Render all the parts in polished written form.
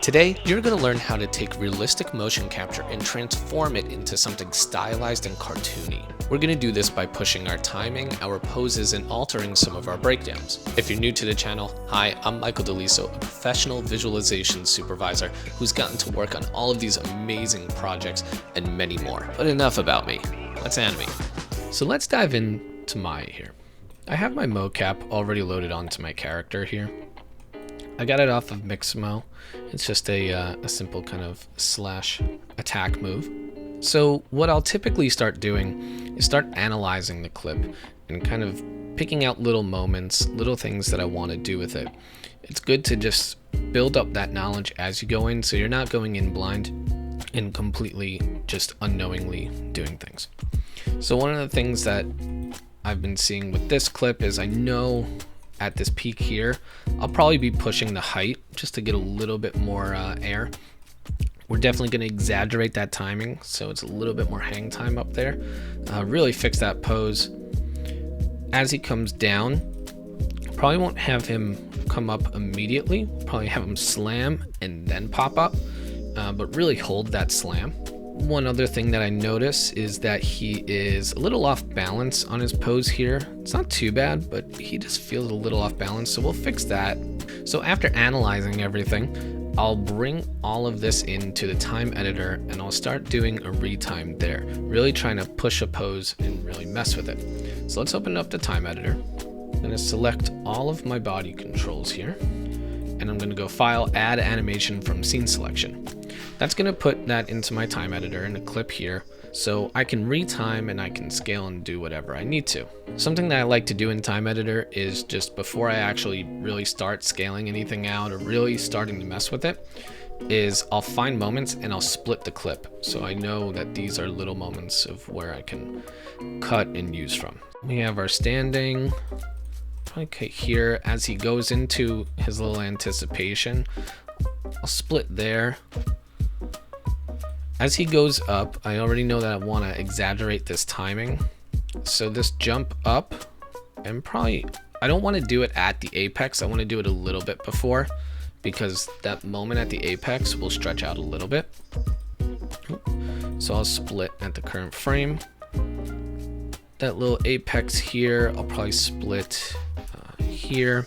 Today, you're going to learn how to take realistic motion capture and transform it into something stylized and cartoony. We're going to do this by pushing our timing, our poses, and altering some of our breakdowns. If you're new to the channel, hi, I'm Michael DeLiso, a professional visualization supervisor who's gotten to work on all of these amazing projects and many more. But enough about me, let's animate. So let's dive into Maya here. I have my mocap already loaded onto my character here. I got it off of Mixamo. It's just a simple kind of slash attack move. So what I'll typically start doing is start analyzing the clip and kind of picking out little moments, little things that I want to do with it. It's good to just build up that knowledge as you go in, so you're not going in blind and completely just unknowingly doing things. So one of the things that I've been seeing with this clip is I know at this peak here, I'll probably be pushing the height just to get a little bit more air. We're definitely going to exaggerate that timing, so it's a little bit more hang time up there. Really fix that pose. As he comes down, probably won't have him come up immediately. Probably have him slam and then pop up, but really hold that slam. One other thing that I notice is that he is a little off balance on his pose here. It's not too bad, but he just feels a little off balance, so we'll fix that. So after analyzing everything, I'll bring all of this into the time editor and I'll start doing a retime there, really trying to push a pose and really mess with it. So let's open up the time editor. I'm going to select all of my body controls here, and I'm going to go File, Add Animation from Scene Selection. That's going to put that into my time editor in a clip here, so I can retime and I can scale and do whatever I need to. Something that I like to do in time editor is just before I actually really start scaling anything out or really starting to mess with it, is I'll find moments and I'll split the clip. So I know that these are little moments of where I can cut and use from. We have our standing. Okay, here as he goes into his little anticipation, I'll split there. As he goes up, I already know that I want to exaggerate this timing. So this jump up, and probably, I don't want to do it at the apex. I want to do it a little bit before, because that moment at the apex will stretch out a little bit. So I'll split at the current frame. That little apex here, I'll probably split here.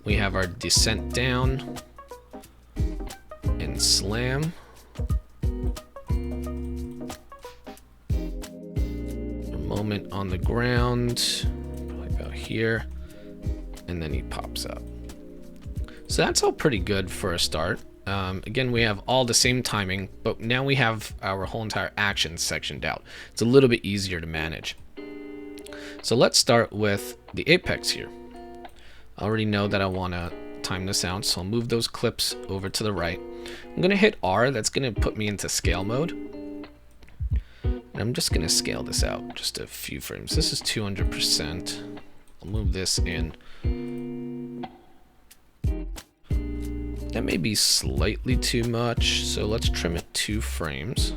We have our descent down and slam. Moment on the ground, probably about here, and then he pops up. So that's all pretty good for a start. Again, we have all the same timing, but now we have our whole entire action sectioned out. It's a little bit easier to manage. So let's start with the apex here. I already know that I want to time this out, so I'll move those clips over to the right. I'm going to hit R. That's going to put me into scale mode. And I'm just going to scale this out just a few frames. This is 200%. I'll move this in. That may be slightly too much, so let's trim it 2 frames.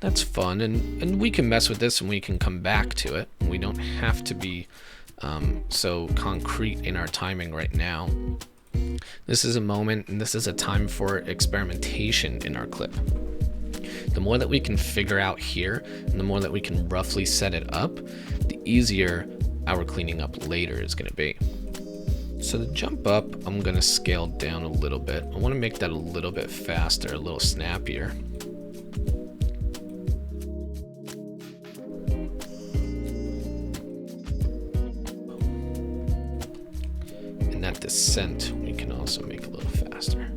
That's fun, and we can mess with this and we can come back to it. We don't have to be so concrete in our timing right now. This is a moment, and this is a time for experimentation in our clip. The more that we can figure out here, and the more that we can roughly set it up, the easier our cleaning up later is going to be. So the jump up, I'm going to scale down a little bit. I want to make that a little bit faster, a little snappier. And that descent, we can also make a little faster.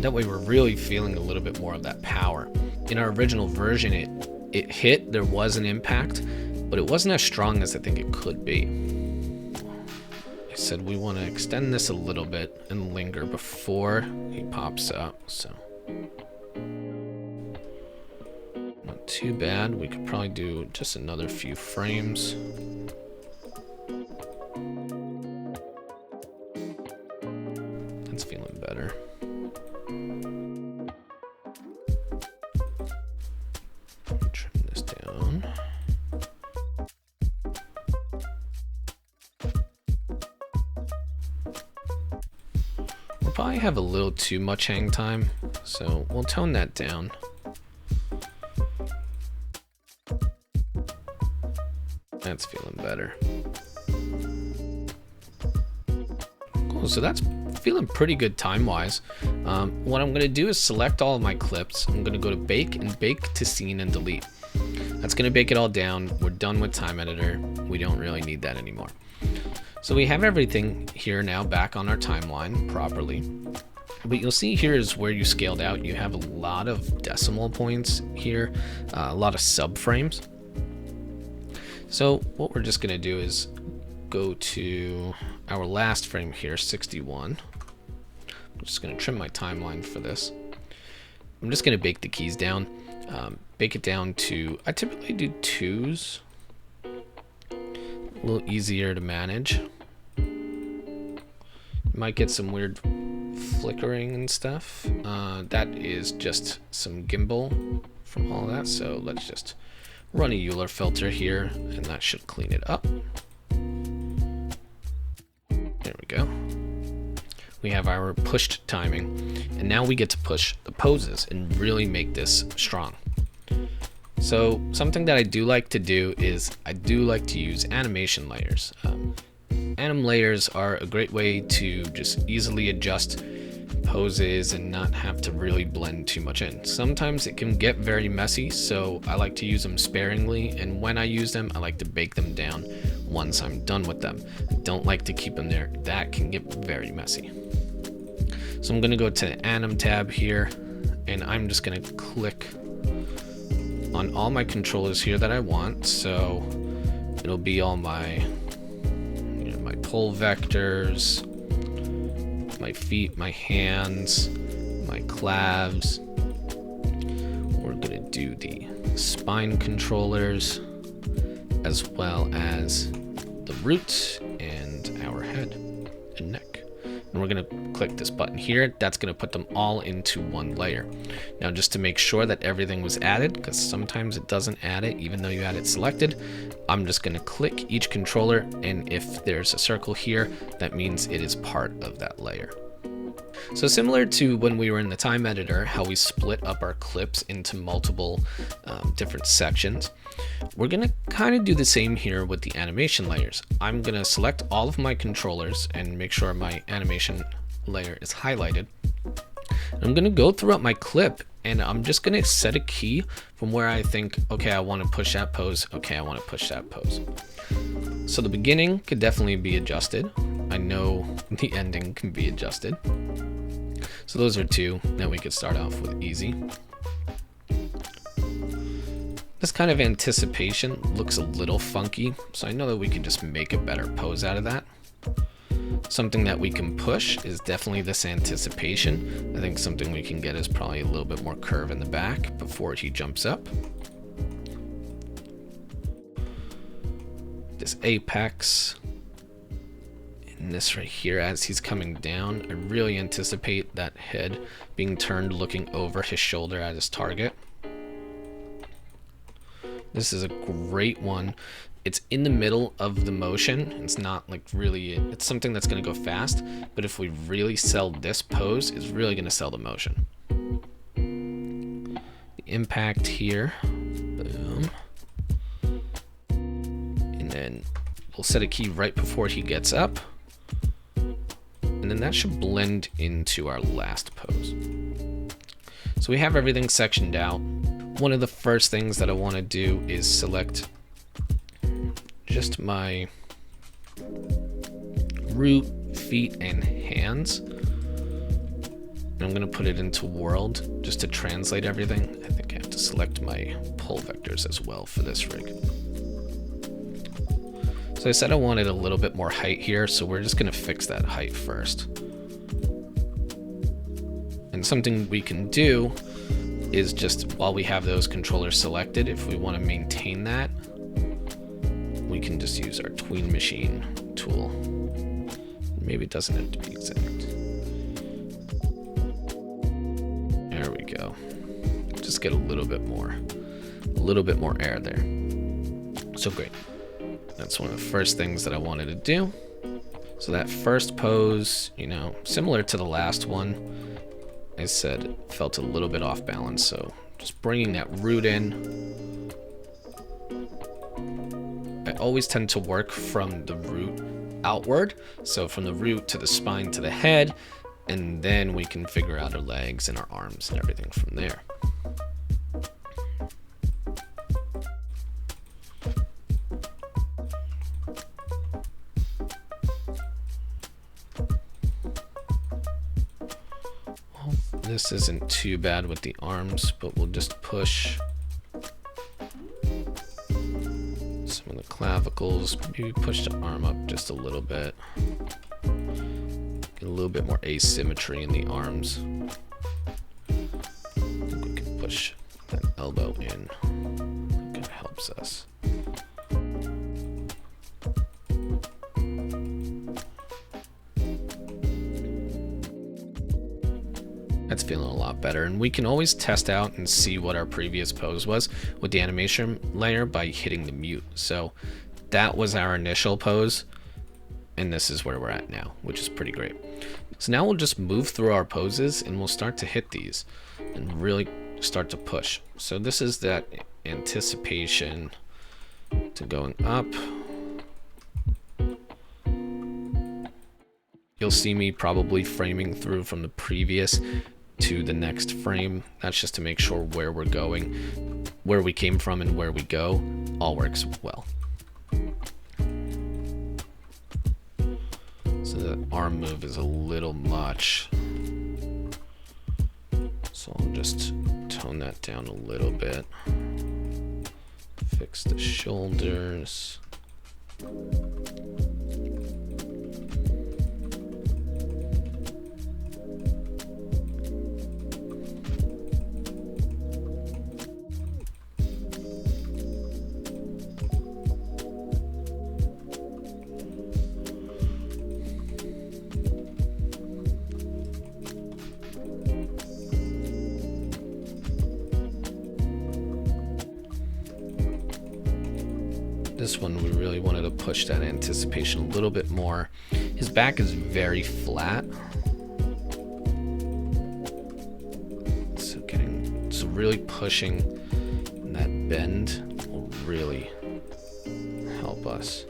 That way we're really feeling a little bit more of that power. In our original version, it hit, there was an impact, but it wasn't as strong as I think it could be. I said we want to extend this a little bit and linger before he pops up, so. Not too bad, we could probably do just another few frames. That's feeling better. Trim this down. probably have a little too much hang time, so we'll tone that down. That's feeling better. Cool, so that's feeling pretty good time-wise. What I'm gonna do is select all of my clips. I'm gonna go to bake and bake to scene and delete. That's gonna bake it all down. We're done with time editor. We don't really need that anymore. So we have everything here now back on our timeline properly. What you'll see here is where you scaled out. You have a lot of decimal points here, a lot of subframes. So what we're just gonna do is go to our last frame here, 61. I'm just gonna trim my timeline for this. I'm just gonna bake the keys down. Bake it down to, I typically do 2s. A little easier to manage. Might get some weird flickering and stuff. That is just some gimbal from all that. So let's just run a Euler filter here and that should clean it up. There we go. We have our pushed timing, and now we get to push the poses and really make this strong. So something that I do like to do is I do like to use animation layers. Anim layers are a great way to just easily adjust poses and not have to really blend too much in. Sometimes it can get very messy, so I like to use them sparingly, and when I use them, I like to bake them down once I'm done with them. I don't like to keep them there. That can get very messy. So I'm gonna go to the Anim tab here, and I'm just gonna click on all my controllers here that I want. So it'll be all my, my pole vectors, my feet, my hands, my clavs. We're gonna do the spine controllers, as well as the roots and our head and neck. And we're gonna click this button here. That's gonna put them all into one layer. Now, just to make sure that everything was added, because sometimes it doesn't add it even though you had it selected, I'm just gonna click each controller, and if there's a circle here, that means it is part of that layer. So similar to when we were in the time editor, how we split up our clips into multiple different sections, we're gonna kind of do the same here with the animation layers. I'm gonna select all of my controllers and make sure my animation layer is highlighted. I'm gonna go throughout my clip, and I'm just gonna set a key from where I think, okay, I wanna push that pose, okay, I wanna push that pose. So the beginning could definitely be adjusted. I know the ending can be adjusted. So those are two that we could start off with easy. This kind of anticipation looks a little funky, so I know that we can just make a better pose out of that. Something that we can push is definitely this anticipation. I think something we can get is probably a little bit more curve in the back before he jumps up. This apex. And this right here, as he's coming down, I really anticipate that head being turned looking over his shoulder at his target. This is a great one. It's in the middle of the motion. It's not like really, it's something that's gonna go fast, but if we really sell this pose, it's really gonna sell the motion. The impact here, boom. And then we'll set a key right before he gets up. And then that should blend into our last pose. So we have everything sectioned out. One of the first things that I want to do is select just my root, feet, and hands. And I'm going to put it into world just to translate everything. I think I have to select my pole vectors as well for this rig. So I said I wanted a little bit more height here, so we're just going to fix that height first. And something we can do is just while we have those controllers selected, if we want to maintain that, we can just use our tween machine tool. Maybe it doesn't have to be exact. There we go. Just get a little bit more air there. So great. That's one of the first things that I wanted to do. So that first pose, you know, similar to the last one, I said it felt a little bit off balance, so just bringing that root in. I always tend to work from the root outward, so from the root to the spine to the head, and then we can figure out our legs and our arms and everything from there. This isn't too bad with the arms, but we'll just push some of the clavicles, maybe push the arm up just a little bit. Get a little bit more asymmetry in the arms. I think we can push that elbow in. That kind of helps us. That's feeling a lot better, and we can always test out and see what our previous pose was with the animation layer by hitting the mute. So that was our initial pose, and this is where we're at now, which is pretty great. So now we'll just move through our poses and we'll start to hit these and really start to push. So this is that anticipation to going up. You'll see me probably framing through from the previous to the next frame. That's just to make sure where we're going, where we came from and where we go all works well. So the arm move is a little much, so I'll just tone that down a little bit. Fix the shoulders. This one we really wanted to push that anticipation a little bit more. His back is very flat, so really pushing that bend will really help us.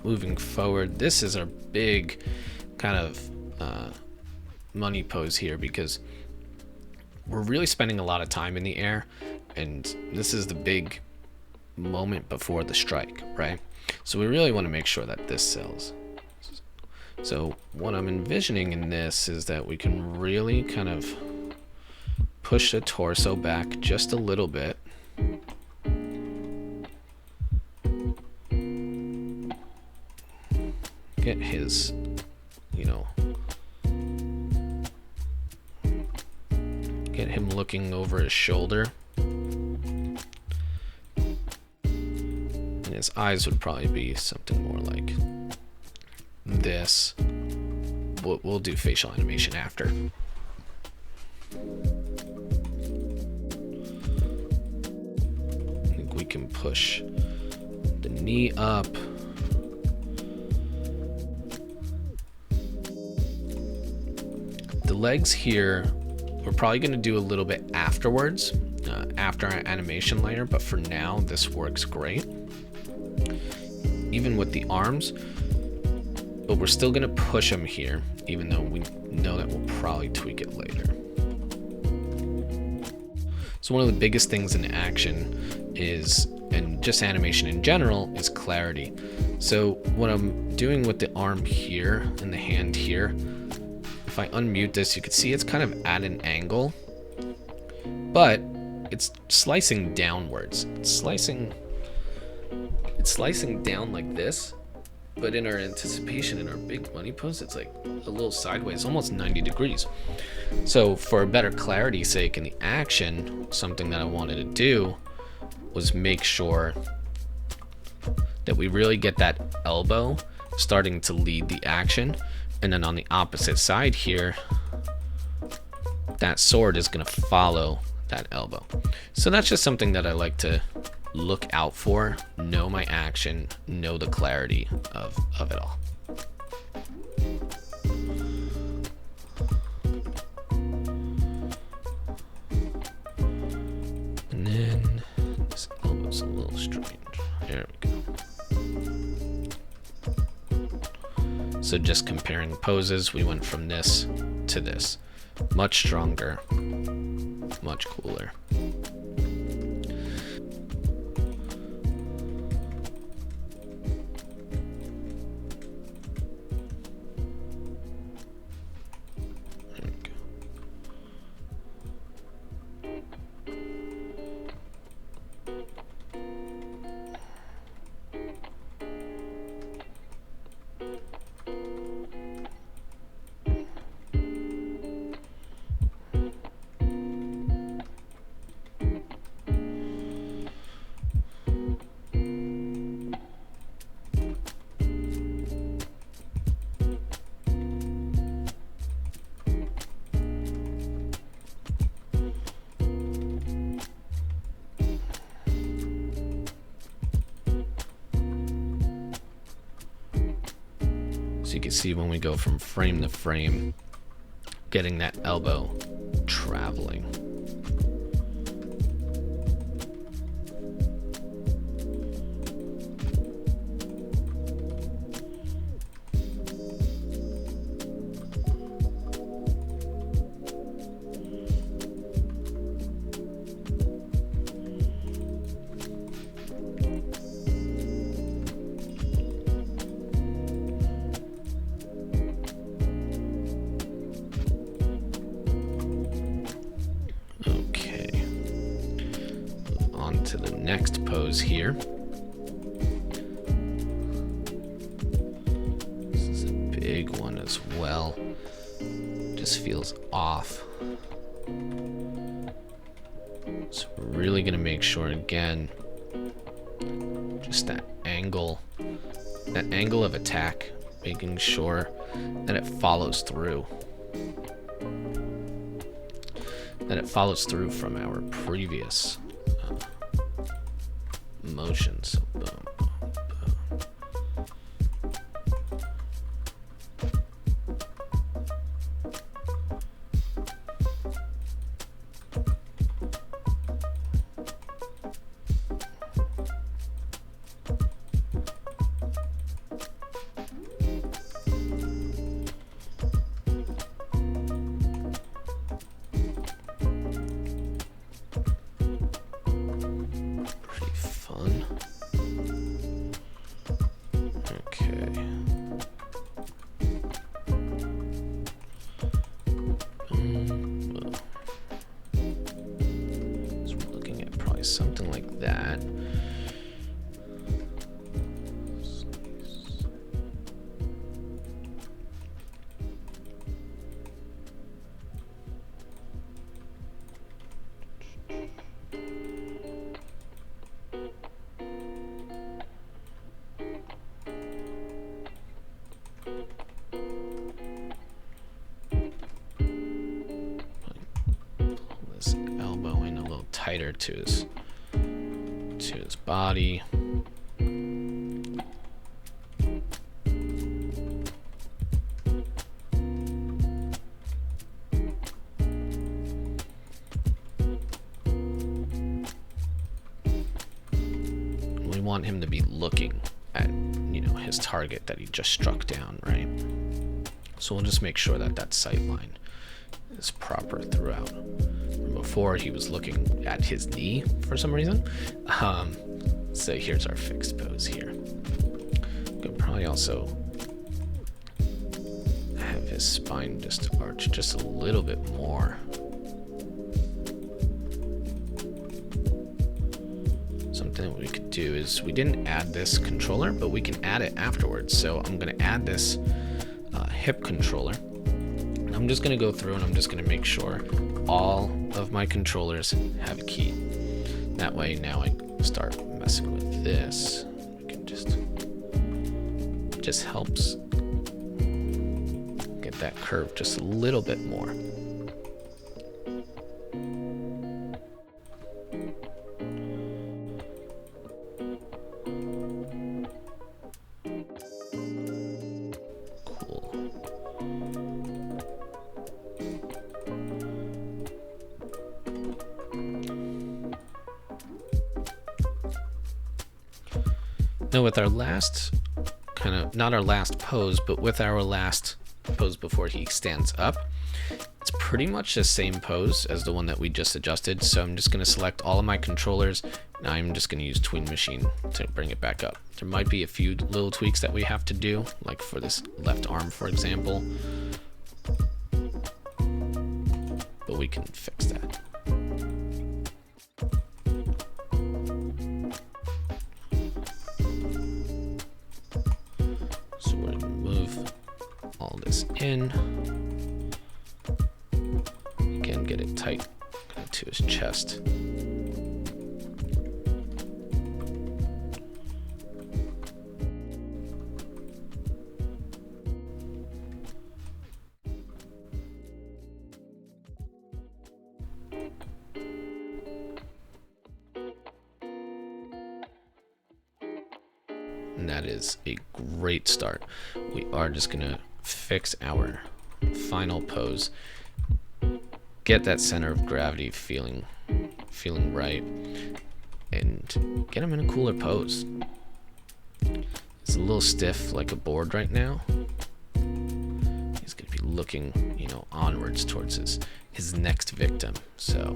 Moving forward, this is our big kind of money pose here, because we're really spending a lot of time in the air, and this is the big moment before the strike, right? So we really want to make sure that this sells. So what I'm envisioning in this is that we can really kind of push the torso back just a little bit. Get his, get him looking over his shoulder. And his eyes would probably be something more like this. We'll do facial animation after. I think we can push the knee up. The legs here We're probably going to do a little bit afterwards, after our animation layer, but for now this works great. Even with the arms, but we're still going to push them here, even though we know that we'll probably tweak it later. So one of the biggest things in action is, and just animation in general, is clarity. So what I'm doing with the arm here and the hand here, if I unmute this, you can see it's kind of at an angle, but it's slicing downwards. It's slicing down like this, but in our anticipation, in our big money pose, it's like a little sideways, almost 90 degrees. So for a better clarity's sake in the action, something that I wanted to do was make sure that we really get that elbow starting to lead the action. And then on the opposite side here, that sword is going to follow that elbow. So that's just something that I like to look out for, know my action, know the clarity of it all. And then this elbow's a little strange. There we go. So just comparing poses, we went from this to this. Much stronger, much cooler. So you can see when we go from frame to frame, getting that elbow traveling. To the next pose here. This is a big one as well. Just feels off. So we're really going to make sure again, just that angle of attack, making sure that it follows through. That it follows through from our previous motions. Boom, boom, boom. Something like that. Pull this elbow in a little tighter to his body. want him to be looking at, you know, his target that he just struck down, right? So we'll just make sure that that sight line is proper throughout. Before, he was looking at his knee for some reason. So here's our fixed pose here. Could probably also have his spine just arch just a little bit more. Something that we could do is, we didn't add this controller, but we can add it afterwards. So I'm going to add this hip controller. I'm just going to go through and I'm just going to make sure all of my controllers have a key. That way, now I start messing with this, we can just helps get that curve just a little bit more. Now with our last kind of, not our last pose, but with our last pose before he stands up, it's pretty much the same pose as the one that we just adjusted. So I'm just going to select all of my controllers and I'm just going to use Tween Machine to bring it back up. There might be a few little tweaks that we have to do, like for this left arm, for example, but we can fix that. All this in. Again, get it tight to his chest. And that is a great start. We are just gonna fix our final pose, get that center of gravity feeling right, and get him in a cooler pose. It's a little stiff like a board right now. He's gonna be looking, you know, onwards towards his next victim. So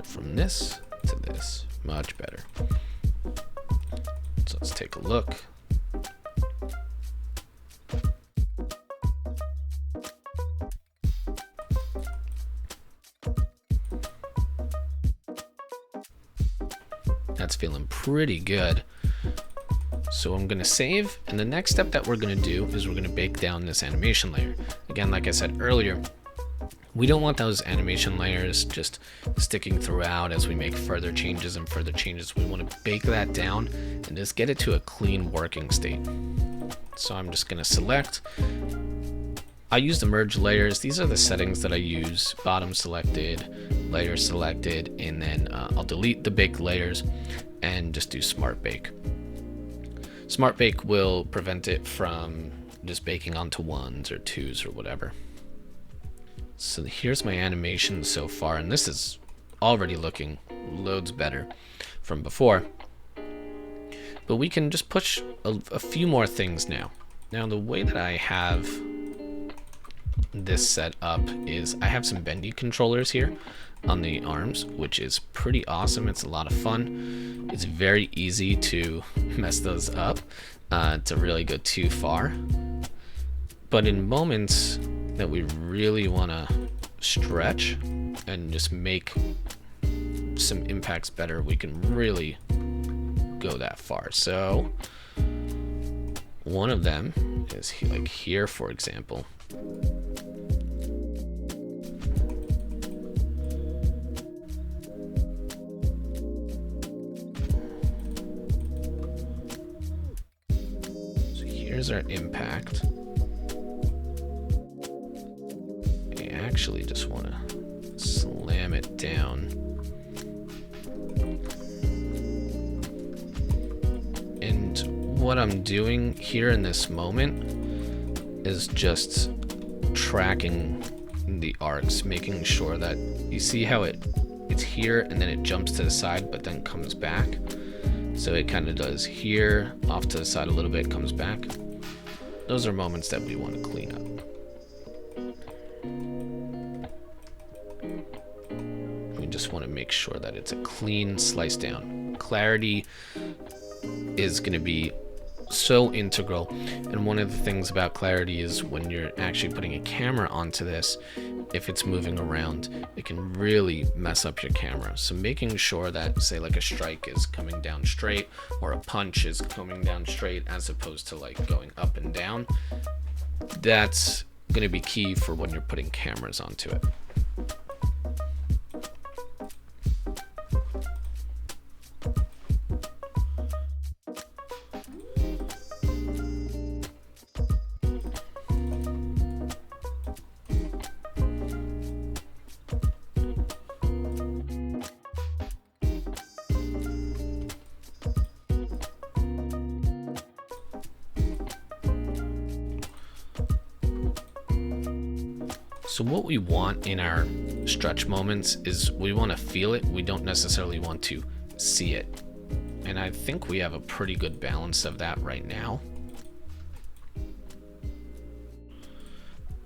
from this to this, much better. So let's take a look. That's feeling pretty good. So I'm gonna save, and the next step that we're gonna do is we're gonna bake down this animation layer. Again, like I said earlier, we don't want those animation layers just sticking throughout as we make further changes and further changes. We want to bake that down and just get it to a clean working state. So I'm just going to select. I use the merge layers. These are the settings that I use. Bottom selected, layer selected, and then I'll delete the bake layers and just do Smart Bake. Smart Bake will prevent it from just baking onto ones or twos or whatever. So here's my animation so far, and this is already looking loads better from before. But we can just push a few more things now. Now the way that I have this set up is I have some bendy controllers here on the arms, which is pretty awesome. It's a lot of fun. It's very easy to mess those up, to really go too far. But in moments that we really want to stretch and just make some impacts better, we can really go that far. So one of them is like here, for example. So here's our impact. I actually just want to slam it down. What I'm doing here in this moment is just tracking the arcs, making sure that you see how it's here and then it jumps to the side but then comes back. So it kind of does here, off to the side a little bit, comes back. Those are moments that we want to clean up. We just want to make sure that it's a clean slice down. Clarity is going to be so integral, and one of the things about clarity is when you're actually putting a camera onto this, if it's moving around, it can really mess up your camera. So making sure that, say, like a strike is coming down straight or a punch is coming down straight as opposed to like going up and down, that's going to be key for when you're putting cameras onto it. So what we want in our stretch moments is we want to feel it. We don't necessarily want to see it. And I think we have a pretty good balance of that right now.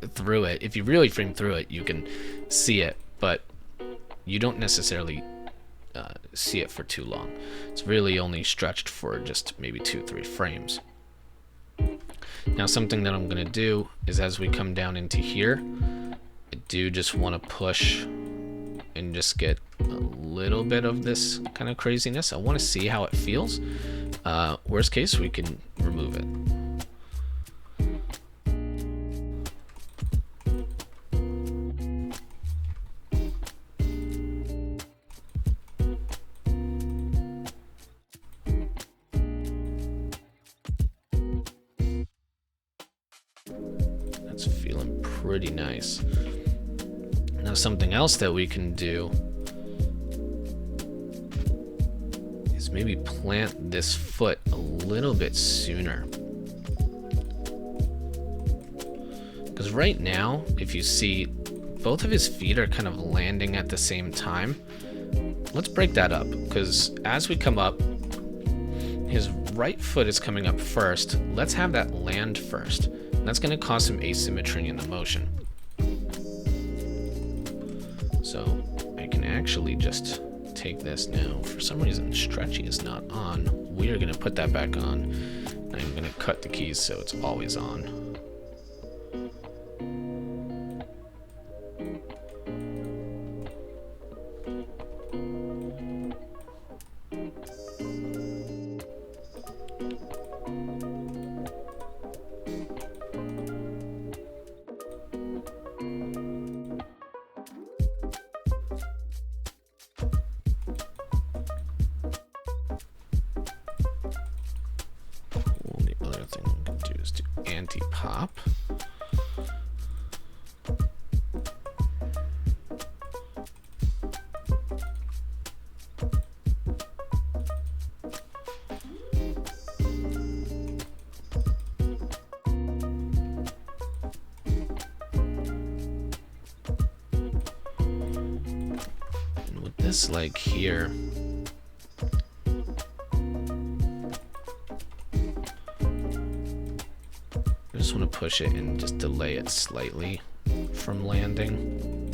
Through it, if you really frame through it, you can see it, but you don't necessarily see it for too long. It's really only stretched for just maybe 2-3 frames. Now something that I'm going to do is as we come down into here, I do just want to push and just get a little bit of this kind of craziness. I want to see how it feels. Worst case, we can remove it. That's feeling pretty nice. Now something else that we can do is maybe plant this foot a little bit sooner. Because right now, if you see, both of his feet are kind of landing at the same time. Let's break that up, because as we come up, his right foot is coming up first. Let's have that land first. And that's going to cause some asymmetry in the motion. So I can actually just take this now. For some reason, stretchy is not on. We are going to put that back on. And I'm going to cut the keys so it's always on. Anti-pop. And with this leg here, push it and just delay it slightly from landing.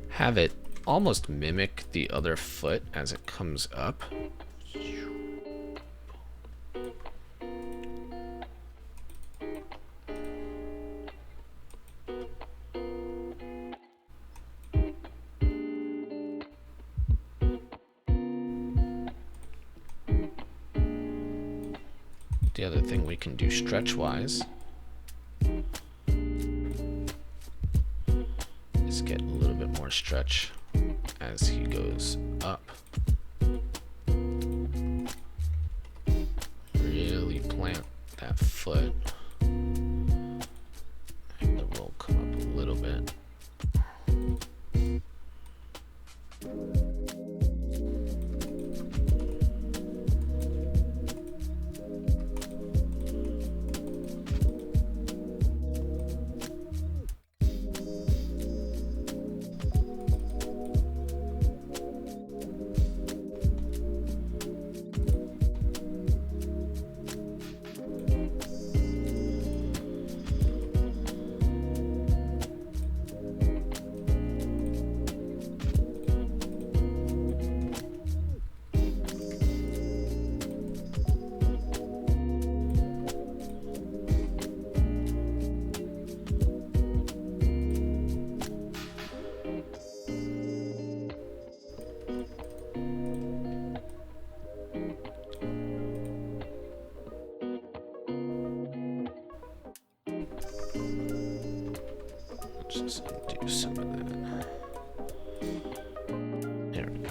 Have it almost mimic the other foot as it comes up. The other thing we can do stretch-wise is get a little bit more stretch as he goes up. Really plant that foot. And the roll come up a little bit. Just undo some of that. There we go.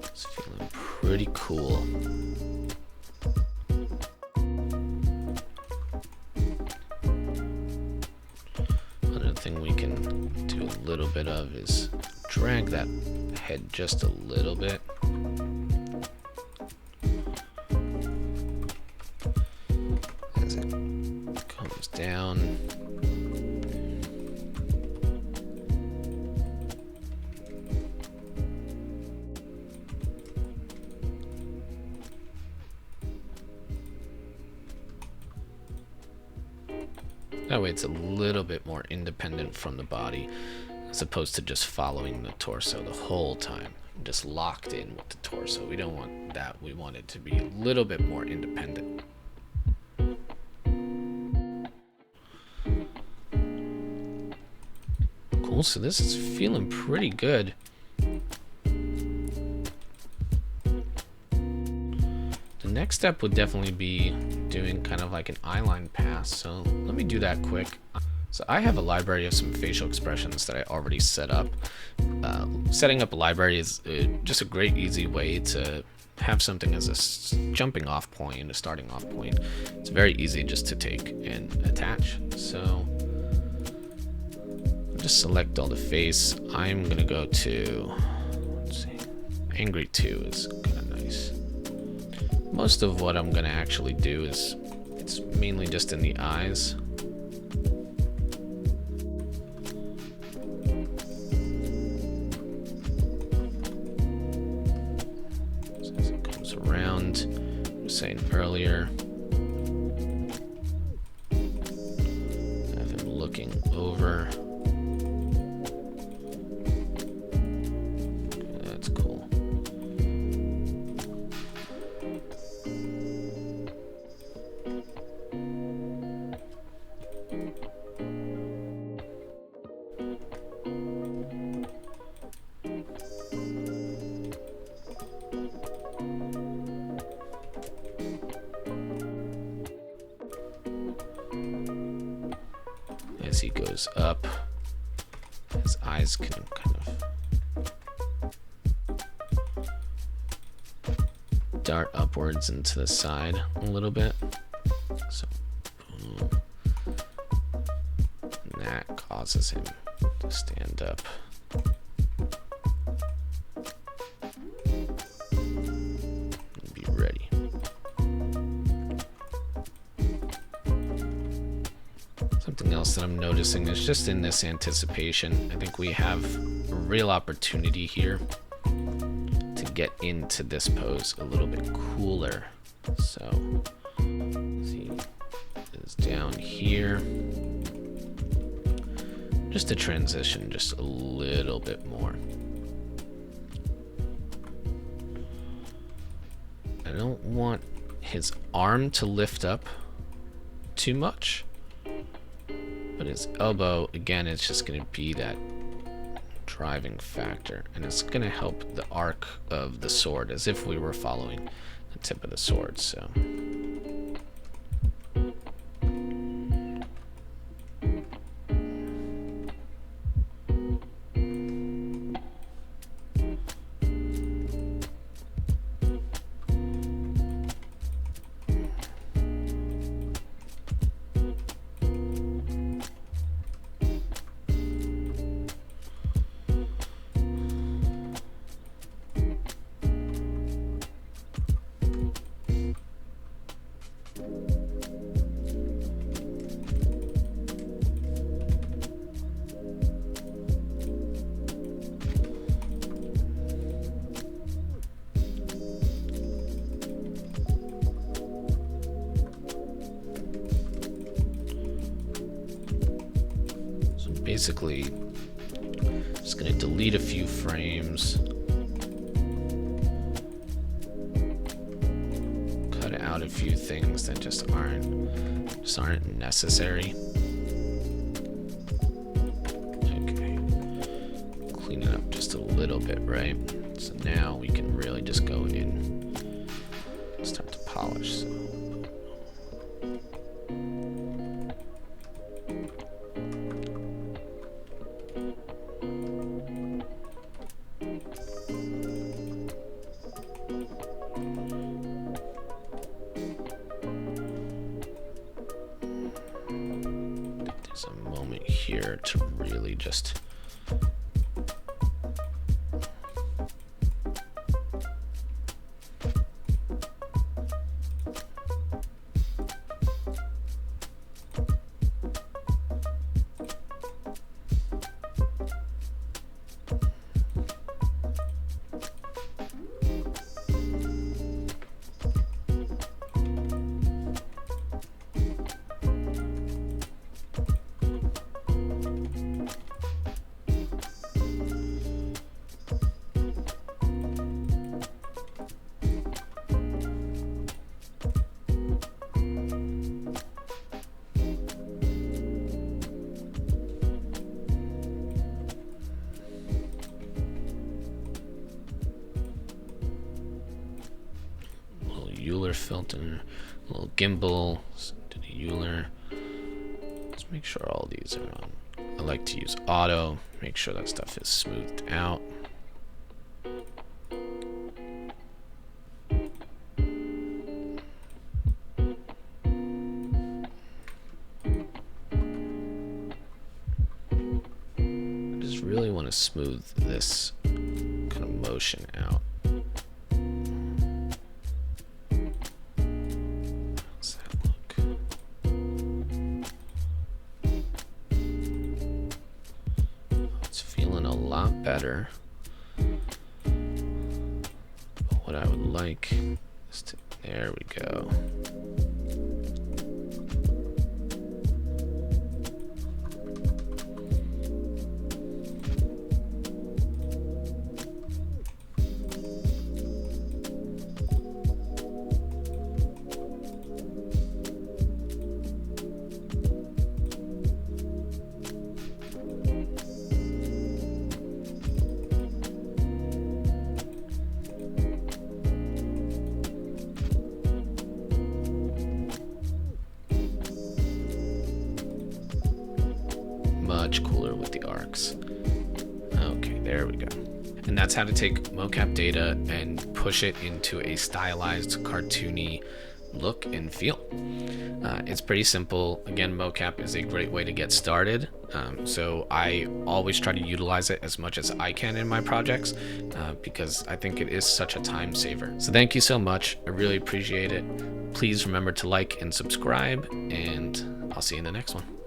It's feeling pretty cool. Another thing we can do a little bit of is drag that head just a little bit. As it comes down. That way it's a little bit more independent from the body as opposed to just following the torso the whole time, just locked in with the torso. We don't want that. We want it to be a little bit more independent. Cool, so this is feeling pretty good. The next step would definitely be doing kind of like an eyeline pass, so let me do that quick. So I have a library of some facial expressions that I already set up. Setting up a library is just a great easy way to have something as a jumping off point, a starting off point. It's very easy just to take and attach. So just select all the face. I'm gonna go to, let's see, Angry 2 is kind of nice. Most of what I'm gonna actually do is, it's mainly just in the eyes. So as it comes around, I was saying earlier, have him looking over. That's cool. As he goes up, his eyes can kind of dart upwards and to the side a little bit. causes him to stand up. And be ready. Something else that I'm noticing is just in this anticipation, I think we have a real opportunity here to get into this pose a little bit cooler. So, see, it's down here. Just to transition just a little bit more. I don't want his arm to lift up too much. But his elbow, again, it's just going to be that driving factor. And it's going to help the arc of the sword as if we were following the tip of the sword. So. Basically, just going to delete a few frames, cut out a few things that just aren't necessary. Okay, clean it up just a little bit, right? So now we can really just go in and start to polish. So. There's a moment here to really just Euler filter, a little gimbal to the Euler. Let's make sure all these are on. I like to use auto, make sure that stuff is smoothed out. I just really want to smooth this kind of motion out. Better. But what I would like is to, there we go. Much cooler with the arcs. Okay, there we go. And that's how to take mocap data and push it into a stylized, cartoony look and feel. It's pretty simple. Again, mocap is a great way to get started. So I always try to utilize it as much as I can in my projects because I think it is such a time saver. So thank you so much. I really appreciate it. Please remember to like and subscribe, and I'll see you in the next one.